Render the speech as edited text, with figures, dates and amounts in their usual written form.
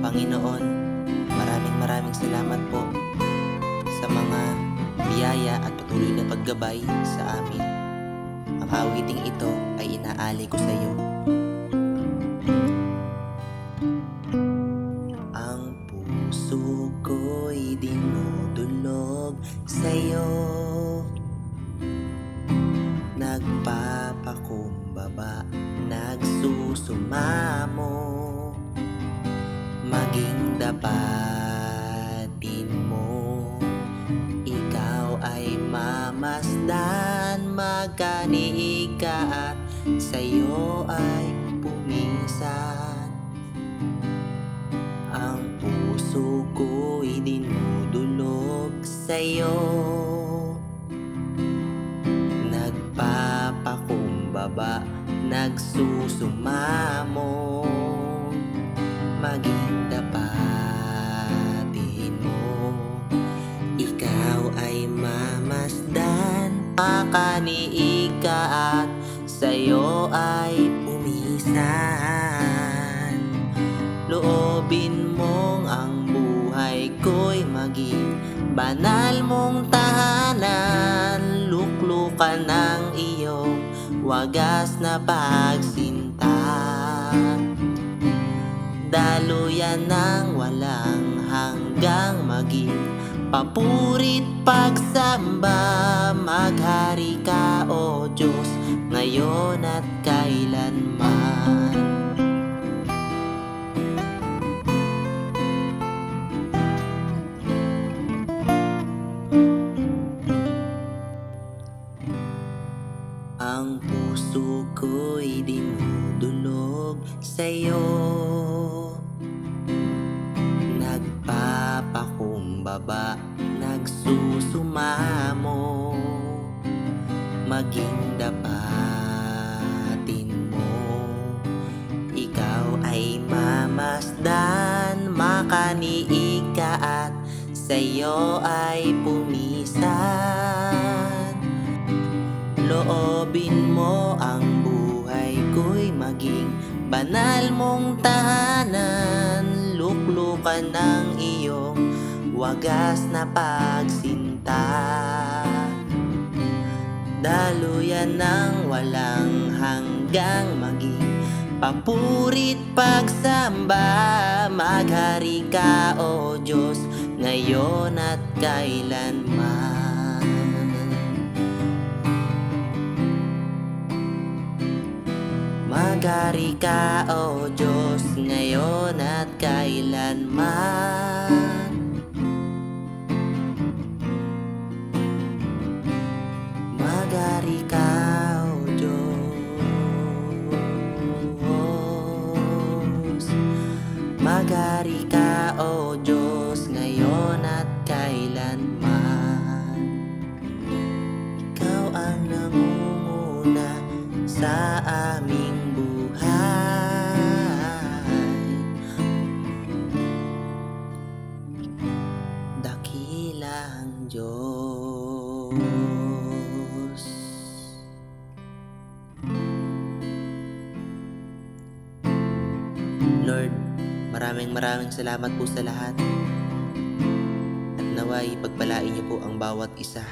Panginoon, maraming salamat po sa mga biyaya at patuloy na paggabay sa amin. Ang awiting ito ay inaali ko sa iyo. Ang puso ko'y dinudulog sa iyo, nagpapakumbaba, nagsusumamo, maging dapatin mo. Ikaw ay mamasdan, magkaniig ka at sa'yo ay pumisan. Ang puso ko'y dinudulog sa'yo, nagpapakumbaba, nagsusumamo, maging dapatin mo. Ikaw ay mamasdan, makaniig ka at sa'yo ay pumisan. Loobin mong ang buhay ko'y maging banal mong tahanan, luklukan ng iyong wagas na pagsinta, daluyan ng walang hanggang maging papurit pagsamba. Maghari ka, O Diyos, ngayon at kailanman. Ang puso ko'y dinudulog sa'yo, nagpapakumbaba, nagsusumamo, maging dapatin mo. Ikaw ay mamasdan, makaniig ka at sa'yo ay pumisan. Loobin mo ang buhay ko'y maging banal mong tahanan, luklukan ng iyong wagas na pagsinta, daluyan ng walang hanggang maging papurit pagsamba. Maghari ka, O Diyos, ngayon at kailanman. Maghari ka, O Diyos, ngayon at kailanman. Maghari ka, O Diyos. Maghari ka, O Diyos, ngayon at kailanman. Ikaw ang nangunguna sa aming buhay, dakilang Diyos. Lord, maraming salamat po sa lahat, at naway pagpalain niyo po ang bawat isa.